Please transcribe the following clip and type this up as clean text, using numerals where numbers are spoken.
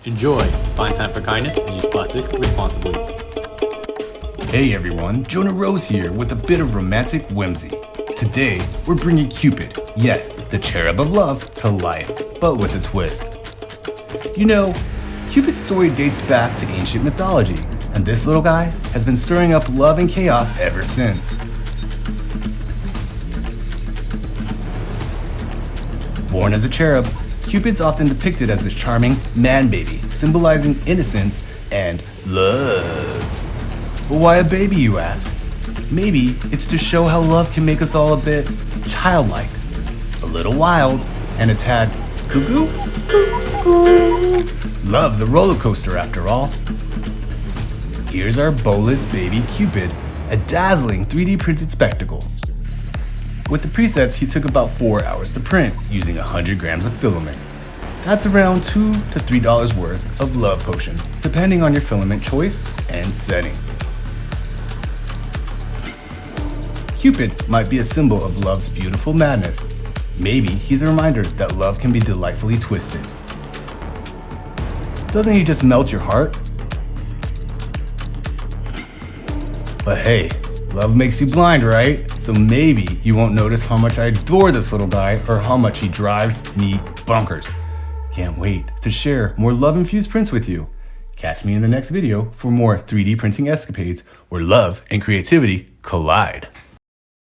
Enjoy, find time for kindness, and use plastic responsibly. Hey everyone, Jona Rose here with a bit of romantic whimsy. Today, we're bringing Cupid, yes, the cherub of love, to life, but with a twist. You know, Cupid's story dates back to ancient mythology, and this little guy has been stirring up love and chaos ever since. Born as a cherub, Cupid's often depicted as this charming man-baby, symbolizing innocence and love. But why a baby, you ask? Maybe it's to show how love can make us all a bit childlike, a little wild, and a tad cuckoo. Love's a roller coaster after all. Here's our bowless baby Cupid, a dazzling 3D printed spectacle. With the presets, he took about 4 hours to print using 100 grams of filament. That's around $2 to $3 worth of love potion, depending on your filament choice and settings. Cupid might be a symbol of love's beautiful madness. Maybe he's a reminder that love can be delightfully twisted. Doesn't he just melt your heart? But hey, love makes you blind, right? So maybe you won't notice how much I adore this little guy or how much he drives me bonkers. Can't wait to share more love-infused prints with you. Catch me in the next video for more 3D printing escapades where love and creativity collide.